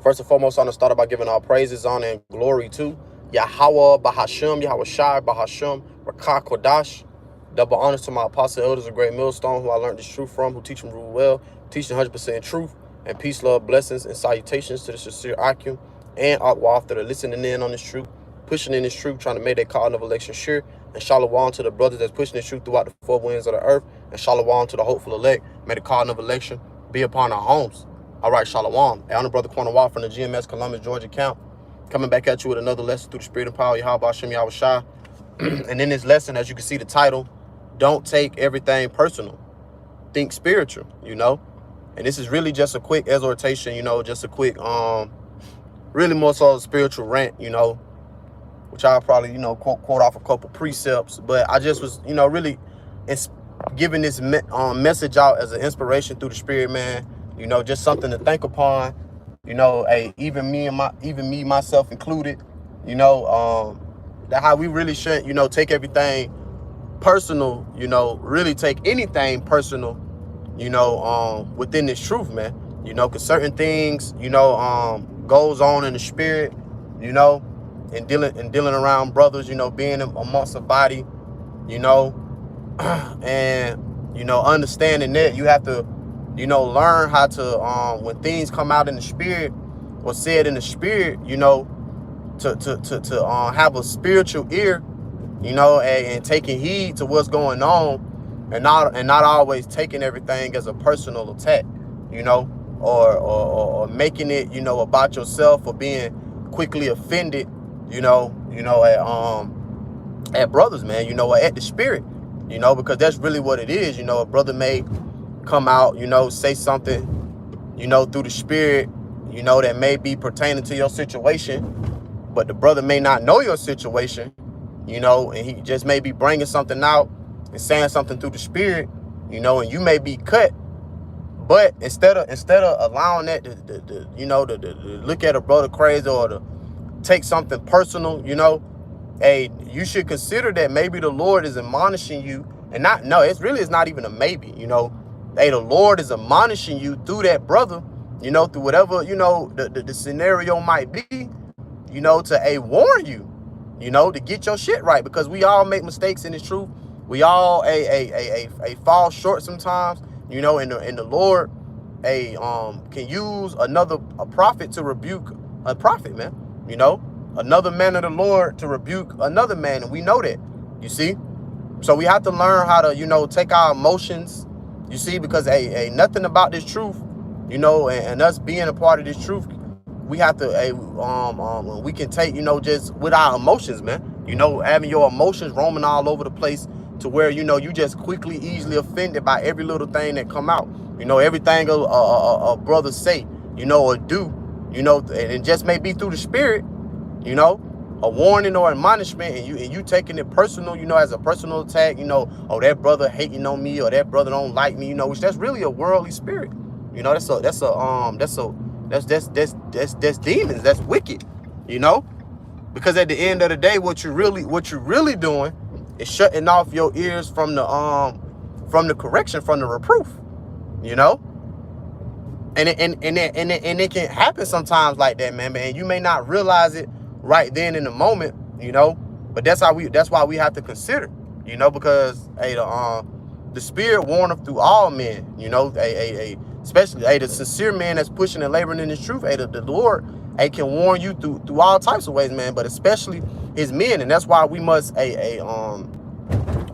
First and foremost, I want to start by giving all praises, honor, and glory to Yahweh, Bahashem, Yahweh Shai, Bahashem, Rakah Kodash. Double honors to my apostle elders of Great Millstone, who I learned this truth from, who teach them rule well, teaching 100% truth, and peace, love, blessings, and salutations to the sincere Akim and Akwa that are listening in on this truth, pushing in this truth, trying to make that call of election sure, and shalom to the brothers that's pushing this truth throughout the four winds of the earth, and shalom to the hopeful elect. May the call of election be upon our homes. All right, shalom. Hey, I'm the brother Corner Wall from the GMS Columbus, Georgia camp, coming back at you with another lesson through the spirit and power of Yahweh Hashem Yahweh Shai. And in this lesson, as you can see the title, don't take everything personal. Think spiritual, you know? And this is really just a quick exhortation, you know, just a quick, really more so a spiritual rant, you know, which I'll probably, you know, quote off a couple precepts. But I just was, you know, really giving this message out as an inspiration through the spirit, man. You know, just something to think upon, you know, even me, myself included, you know, that how we really shouldn't, you know, take everything personal, you know, really take anything personal, you know, within this truth, man, you know, because certain things, you know, goes on in the spirit, you know, and dealing around brothers, you know, being amongst a body, you know, and, you know, understanding that you have to, you know, learn how to, when things come out in the spirit or said in the spirit, you know, to have a spiritual ear, you know, and taking heed to what's going on, and not always taking everything as a personal attack, you know, or making it, you know, about yourself, or being quickly offended, you know, at brothers, man, you know, or at the spirit, you know, because that's really what it is. You know, a brother may come out, you know, say something, you know, through the spirit, you know, that may be pertaining to your situation, but the brother may not know your situation, you know, and he just may be bringing something out and saying something through the spirit, you know, and you may be cut. But instead of allowing that to look at a brother crazy, or to take something personal, you know, hey, you should consider that maybe the Lord is admonishing you, and it's not even a maybe, you know. Hey, the Lord is admonishing you through that brother, you know, through whatever, you know, the scenario might be, you know, to warn you, you know, to get your shit right, because we all make mistakes in this truth. We all fall short sometimes, you know, and the Lord can use a prophet to rebuke a prophet, man, you know, another man of the Lord to rebuke another man, and we know that, you see. So we have to learn how to, you know, take our emotions, you see, because nothing about this truth, you know, and us being a part of this truth, we have to we can take, you know, just with our emotions, man, you know, having your emotions roaming all over the place, to where, you know, you just quickly, easily offended by every little thing that come out, you know, everything a brother say, you know, or do, you know, and it just may be through the spirit, you know, a warning or admonishment, and you taking it personal, you know, as a personal attack, you know, oh, that brother hating on me, or that brother don't like me, you know, which that's really a worldly spirit, you know, that's demons, that's wicked, you know, because at the end of the day, what you're really doing is shutting off your ears from the correction, from the reproof, you know, and it can happen sometimes like that, man, and you may not realize it right then in the moment, you know, but that's why we have to consider, you know, because the spirit warneth through all men, you know, especially the sincere man that's pushing and laboring in his truth, the Lord can warn you through all types of ways, man, but especially his men. And that's why we must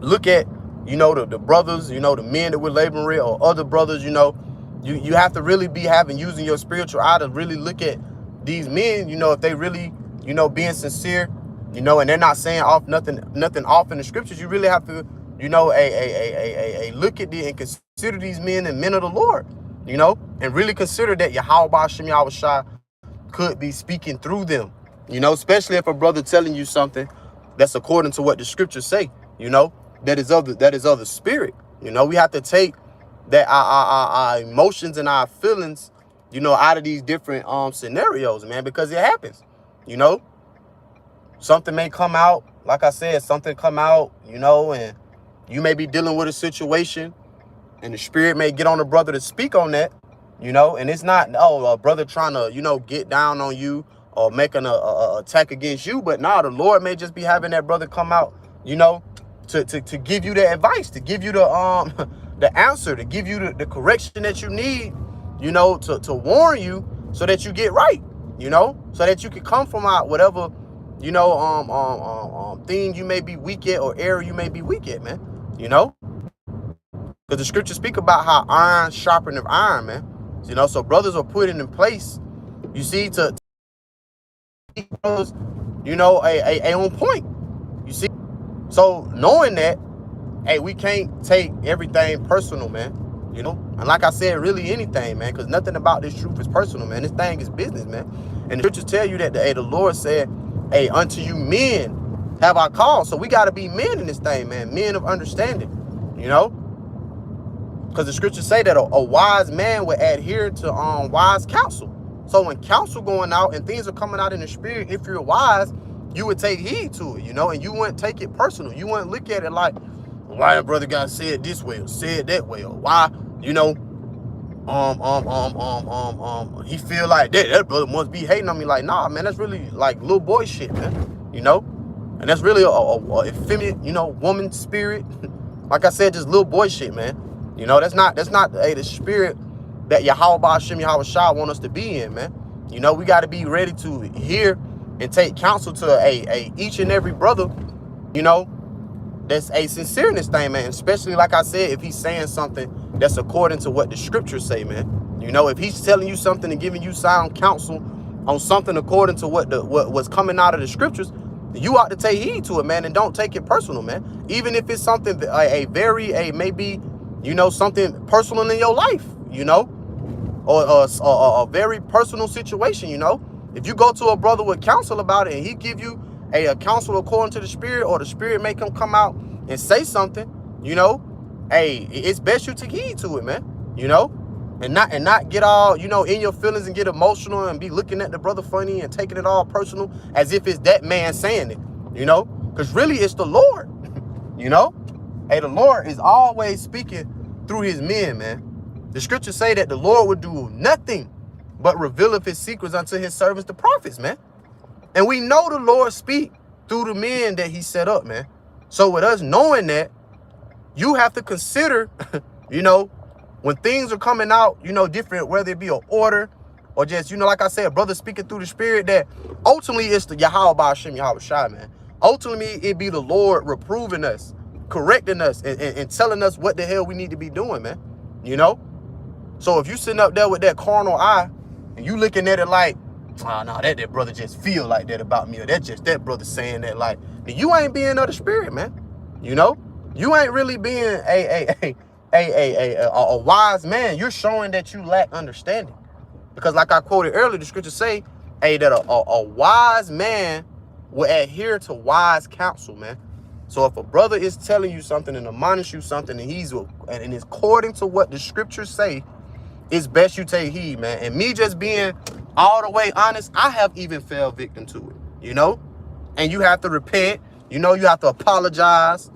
look at, you know, the brothers, you know, the men that we're laboring with, or other brothers, you know, you have to really be using your spiritual eye to really look at these men, you know, if they really, you know, being sincere, you know, and they're not saying nothing off in the scriptures. You really have to, you know, look at and consider these men and men of the Lord, you know, and really consider that Yahweh Hashem Yahweh Shai could be speaking through them, you know, especially if a brother telling you something that's according to what the scriptures say, you know, that is of the spirit. You know, we have to take that our emotions and our feelings, you know, out of these different scenarios, man, because it happens, you know. Something may come out, like I said, something come out, you know, and you may be dealing with a situation, and the spirit may get on the brother to speak on that, you know, and it's not, oh, a brother trying to, you know, get down on you or making a attack against you. But nah, the Lord may just be having that brother come out, you know, to give you the advice, to give you the the answer, to give you the correction that you need, you know, to warn you so that you get right, you know, so that you can come from out whatever, you know, thing you may be weak at or area you may be weak at, man, you know, because the scriptures speak about how iron sharpeneth iron, man, you know, so brothers are put in place, you see, to keep brothers, you know, a on point, you see. So knowing that, hey, we can't take everything personal, man. You know, and like I said, really anything, man, because nothing about this truth is personal, man. This thing is business, man. And the scriptures tell you that the Lord said, hey, unto you men have I called. So we got to be men in this thing, man. Men of understanding, you know, because the scriptures say that a wise man will adhere to wise counsel. So when counsel going out and things are coming out in the spirit, if you're wise, you would take heed to it, you know, and you wouldn't take it personal. You wouldn't look at it like, why a brother got said this way or said that way, or why, you know, he feel like that brother must be hating on me. Like, nah, man, that's really like little boy shit, man, you know, and that's really a effeminate, you know, woman spirit. Like I said, just little boy shit, man. You know, that's not the spirit that Yahweh Ba'ashem Yahweh Shah want us to be in, man. You know, we got to be ready to hear and take counsel to a each and every brother, you know, that's a sincere in this thing, man. Especially, like I said, if he's saying something that's according to what the scriptures say, man. You know, if he's telling you something and giving you sound counsel on something according to what was coming out of the scriptures, you ought to take heed to it, man, and don't take it personal, man. Even if it's something maybe, you know, something personal in your life, you know, or a very personal situation, you know. If you go to a brother with counsel about it and he give you a counsel according to the spirit, or the spirit make him come out and say something, you know, hey, it's best you take heed to it, man, you know, and not get all, you know, in your feelings and get emotional and be looking at the brother funny and taking it all personal as if it's that man saying it, you know, because really it's the Lord, you know. Hey, the Lord is always speaking through his men, man. The scriptures say that the Lord would do nothing but revealeth his secrets unto his servants, the prophets, man. And we know the Lord speak through the men that he set up, man. So with us knowing that, you have to consider, you know, when things are coming out, you know, different, whether it be an order or just, you know, like I said, brother speaking through the spirit, that ultimately it's the Yahweh Ba'ashem Yahweh Shai, man. Ultimately, it be the Lord reproving us, correcting us, and telling us what the hell we need to be doing, man. You know? So if you sitting up there with that carnal eye and you looking at it like, oh, no, that brother just feel like that about me, or that just that brother saying that, like, you ain't being of the spirit, man. You know, you ain't really being a wise man. You're showing that you lack understanding, because like I quoted earlier, the scriptures say, hey, that a wise man will adhere to wise counsel, man. So if a brother is telling you something and admonish you something, and and it's according to what the scriptures say, it's best you take heed, man. And me just being all the way honest, I have even fell victim to it, you know? And you have to repent, you know, you have to apologize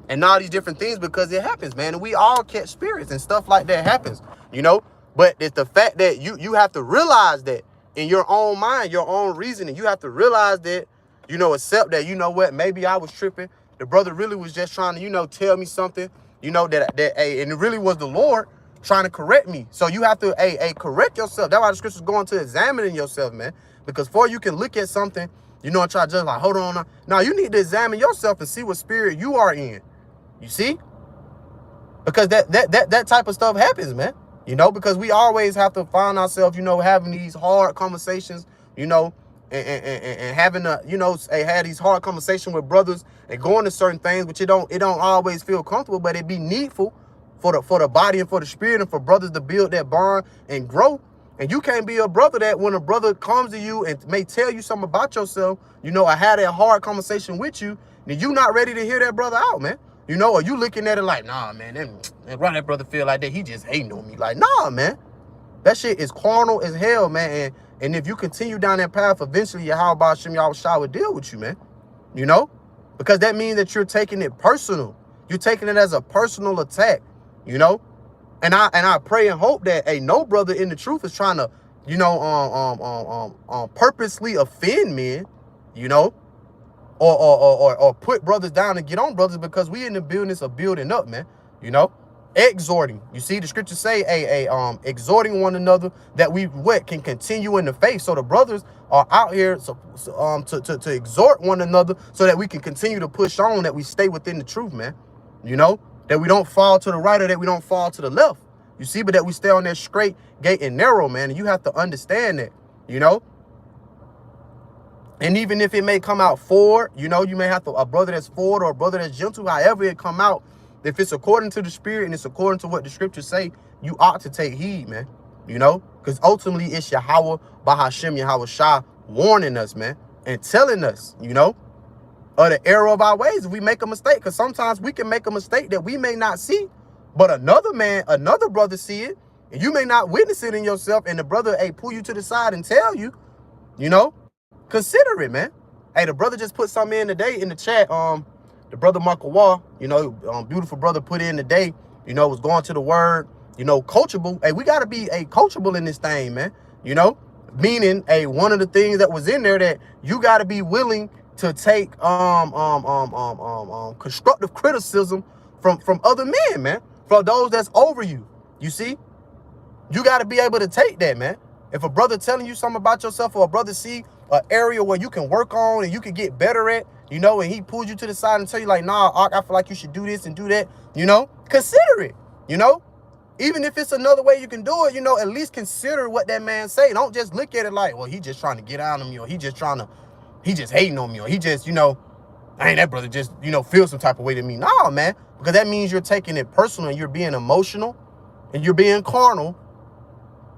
and all these different things, because it happens, man. And we all catch spirits and stuff like that happens, you know? But it's the fact that you have to realize that in your own mind, your own reasoning, you have to realize that, you know, accept that, you know what, maybe I was tripping. The brother really was just trying to, you know, tell me something, you know, that and it really was the Lord trying to correct me. So you have to correct yourself. That's why the scriptures going to examining yourself, man. Because before you can look at something, you know, and try to just like, hold on. Now you need to examine yourself and see what spirit you are in. You see? Because that type of stuff happens, man. You know, because we always have to find ourselves, you know, having these hard conversations, you know, and having a, you know, had these hard conversations with brothers and going to certain things, which it don't always feel comfortable, but it be needful for the body and for the spirit and for brothers to build that bond and grow. And you can't be a brother that when a brother comes to you and may tell you something about yourself, you know, I had that hard conversation with you, then you not ready to hear that brother out, man. You know, or you looking at it like, nah, man, that brother feel like that, he just hating on me. Like, nah, man. That shit is carnal as hell, man. And if you continue down that path, eventually Yahweh Ba'ashem Yahweh Shai will deal with you, man. You know? Because that means that you're taking it personal. You're taking it as a personal attack, you know? And I pray and hope that no brother in the truth is trying to, you know, purposely offend men, you know, or put brothers down and get on brothers, because we in the business of building up, man, you know, exhorting. You see, the scriptures say exhorting one another that we can continue in the faith. So the brothers are out here to exhort one another so that we can continue to push on, that we stay within the truth, man, you know, that we don't fall to the right or that we don't fall to the left. You see, but that we stay on that straight gate and narrow, man. And you have to understand that, you know. And even if it may come out forward, you know, you may have to, a brother that's forward or a brother that's gentle, however it come out, if it's according to the spirit and it's according to what the scriptures say, you ought to take heed, man, you know, because ultimately it's Yahweh, Bahashem, Yahweh Shah warning us, man, and telling us, you know, of the error of our ways if we make a mistake. Because sometimes we can make a mistake that we may not see, but another brother see it, and you may not witness it in yourself, and the brother, pull you to the side and tell you, you know, consider it, man. Hey, the brother just put something in today in the chat. The brother Michael Wall, you know, beautiful brother, put in today, you know, was going to the word, you know, coachable. Hey, we got to be coachable in this thing, man, you know, meaning, one of the things that was in there that you got to be willing to take constructive criticism from other men, man, from those that's over you. You see, you got to be able to take that, man. If a brother telling you something about yourself, or a brother see an area where you can work on and you can get better at, you know, and he pulls you to the side and tell you like, nah, I feel like you should do this and do that, you know, consider it, you know, even if it's another way you can do it, you know, at least consider what that man say. Don't just look at it like, well, he just trying to get out of me, or he just hating on me, or he just, you know, that brother just, you know, feel some type of way to me. Nah, man, because that means you're taking it personal and you're being emotional and you're being carnal,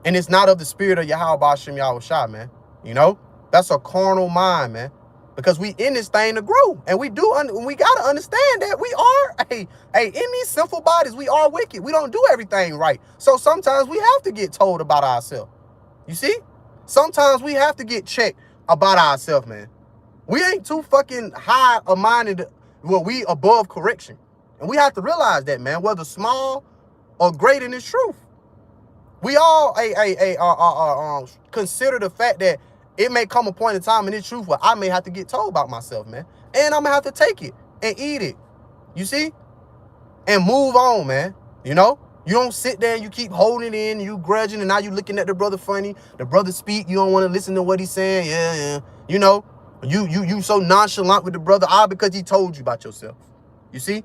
and it's not of the spirit of Yahweh Bashem Yahweh Shah, man. You know, that's a carnal mind, man, because we in this thing to grow, and we got to understand that we are, in these sinful bodies, we are wicked. We don't do everything right. So sometimes we have to get told about ourselves. You see, sometimes we have to get checked about ourselves, man. We ain't too fucking high a minded, well, we above correction. And we have to realize that, man, whether small or great in this truth. We all consider the fact that it may come a point in time in this truth where I may have to get told about myself, man. And I'm going to have to take it and eat it. You see? And move on, man. You know? You don't sit there and you keep holding it in, you grudging, and now you looking at the brother funny. The brother speak, you don't want to listen to what he's saying. Yeah. You know? You so nonchalant with the brother, all because he told you about yourself. You see?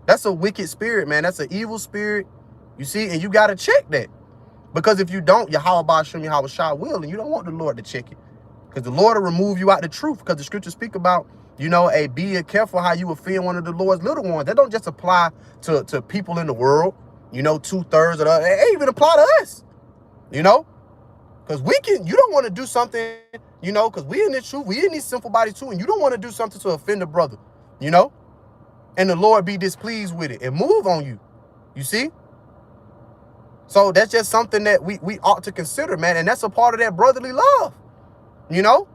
That's a wicked spirit, man. That's an evil spirit. You see? And you got to check that. Because if you don't, Yahweh Bashem Yahweh Shah will, and you don't want the Lord to check it. Because the Lord will remove you out the truth. Because the scriptures speak about, you know, be careful how you offend one of the Lord's little ones. That don't just apply to people in the world, you know, 2/3 of the, it even apply to us, you know. Because you don't want to do something, you know, because we in this truth, we in these sinful bodies too, and you don't want to do something to offend a brother, you know, and the Lord be displeased with it and move on you, you see. So that's just something that we ought to consider, man. And that's a part of that brotherly love, you know.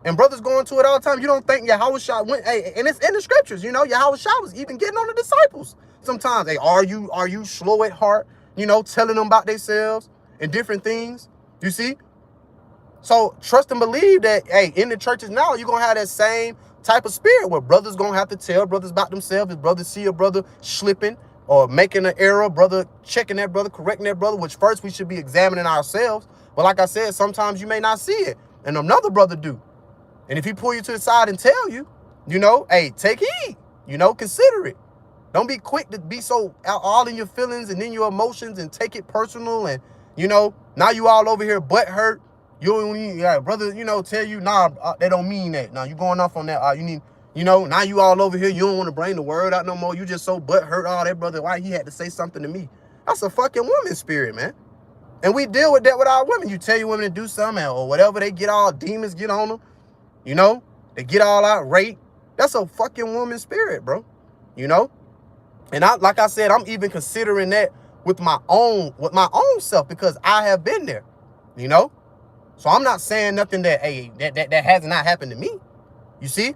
And brothers going to it all the time. You don't think Yahweh Shah went, and it's in the scriptures, you know, Yahweh Shah was even getting on the disciples sometimes. Are you slow at heart, you know, telling them about themselves and different things, you see. So trust and believe that, in the churches now, you're going to have that same type of spirit where brothers going to have to tell brothers about themselves. If brothers see a brother slipping or making an error, brother checking that brother, correcting that brother, which first we should be examining ourselves. But like I said, sometimes you may not see it, and another brother do. And if he pull you to the side and tell you, you know, take heed, you know, consider it. Don't be quick to be so all in your feelings and in your emotions and take it personal. And, you know, now you all over here butt hurt. Brother, you know, tell you, nah, they don't mean that. Now you going off on that. You know, now you all over here. You don't want to bring the word out no more. You just so butt hurt. Oh, that brother, why he had to say something to me? That's a fucking woman spirit, man. And we deal with that with our women. You tell your women to do something or whatever, they get all demons get on them. You know, they get all irate. That's a fucking woman spirit, bro. You know, and like I said, I'm even considering that with my own self, because I have been there. You know, so I'm not saying nothing that that has not happened to me. You see.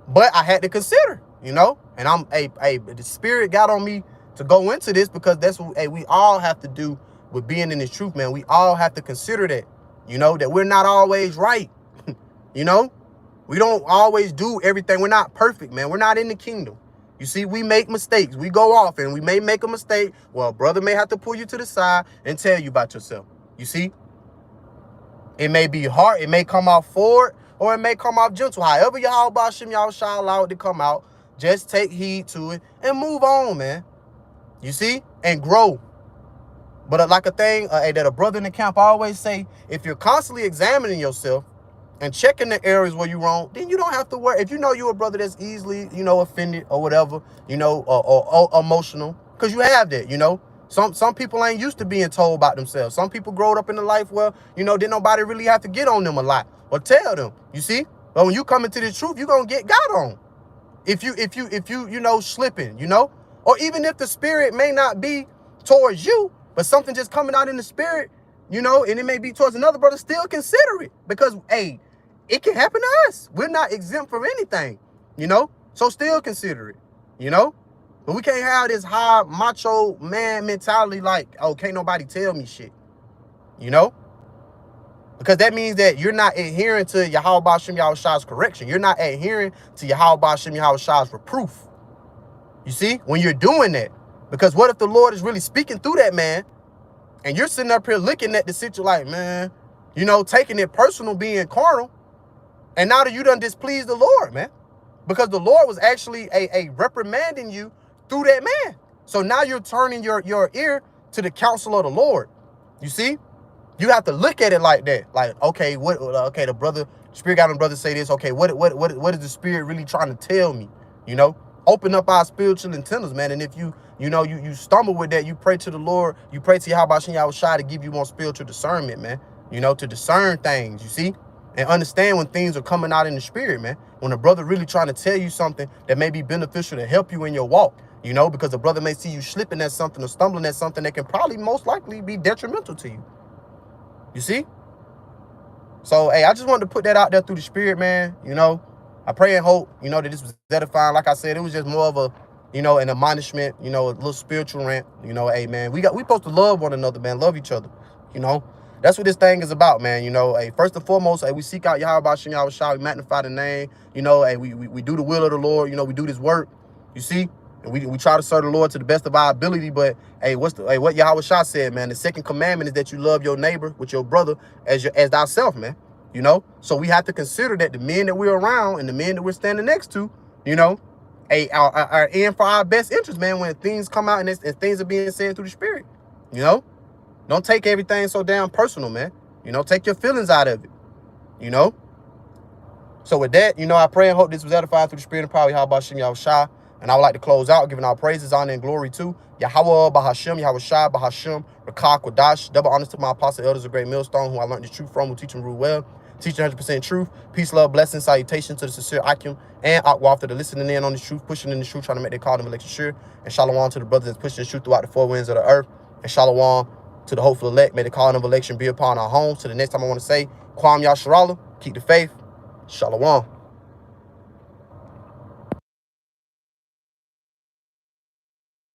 But I had to consider, you know, and the spirit got on me to go into this, because that's what, hey, we all have to do with being in this truth, man. We all have to consider that, you know, that we're not always right. You know, we don't always do everything. We're not perfect, man. We're not in the kingdom. You see, we make mistakes. We go off and we may make a mistake. Well, brother may have to pull you to the side and tell you about yourself. You see, it may be hard. It may come out forward or it may come out gentle. However, Yahweh Bashim Yahushua allow it to come out, just take heed to it and move on, man. You see, and grow. But like a thing that a brother in the camp always say, if you're constantly examining yourself and checking the areas where you're wrong, then you don't have to worry. If you know you're a brother that's easily, you know, offended or whatever, you know, or emotional, because you have that, you know. Some people ain't used to being told about themselves. Some people growed up in a life where, you know, didn't nobody really have to get on them a lot or tell them, you see. But when you come into the truth, you're going to get got on. If you know, slipping, you know, or even if the spirit may not be towards you, but something just coming out in the spirit, you know, and it may be towards another brother, still consider it, because, hey, it can happen to us. We're not exempt from anything, you know, so still consider it, you know. But we can't have this high macho man mentality like, oh, can't nobody tell me shit, you know, because that means that you're not adhering to Yahweh Bashim Yahushua's correction. You're not adhering to Yahweh Bashim Yahushua's reproof. You see, when you're doing that, because what if the Lord is really speaking through that man and you're sitting up here looking at the situation like, man, you know, taking it personal, being carnal, and now that you done displeased the Lord, man, because the Lord was actually a reprimanding you through that man. So now you're turning your ear to the counsel of the Lord. You see, you have to look at it like that. Like, okay, okay, the spirit got him brother say this. Okay, what is the spirit really trying to tell me? You know, open up our spiritual antennas, man. And if you stumble with that, you pray to the Lord, you pray to Yahweh Yahushua to give you more spiritual discernment, man. You know, to discern things, you see, and understand when things are coming out in the spirit, man. When a brother really trying to tell you something that may be beneficial to help you in your walk, you know, because a brother may see you slipping at something or stumbling at something that can probably most likely be detrimental to you. You see? So, hey, I just wanted to put that out there through the spirit, man. You know, I pray and hope, you know, that this was edifying. Like I said, it was just more of a, you know, an admonishment, you know, a little spiritual rant. You know, hey, man, we supposed to love one another, man, love each other. You know, that's what this thing is about, man. You know, hey, first and foremost, hey, we seek out Yahweh Bashim Yahushua, we magnify the name. You know, hey, we do the will of the Lord. You know, we do this work. You see, and we try to serve the Lord to the best of our ability. But hey, what Yahweh Shah said, man, the second commandment is that you love your neighbor with your brother as thyself, man. You know, so we have to consider that the men that we're around and the men that we're standing next to, you know, are in for our best interest, man, when things come out and things are being said through the spirit. You know, don't take everything so damn personal, man. You know, take your feelings out of it, you know. So with that, you know, I pray and hope this was edifying through the spirit and power of Yahweh Bashim Yahushua. And I would like to close out giving our praises, honor, and glory to Yahweh Bahashim, Yahushua Bahashim, Rakah Kodash. Double honors to my apostle elders of Great Millstone, who I learned the truth from, who teach them rule well. Teaching 100% truth. Peace, love, blessings, salutations to the sincere Akim and Akwaf that are listening in on the truth, pushing in the truth, trying to make their call and election sure. And shalom to the brothers that's pushing the truth throughout the four winds of the earth. And shalom to the hopeful elect. May the calling of election be upon our homes. To the next time I want to say, Kwam Yasharala, keep the faith. Shalom.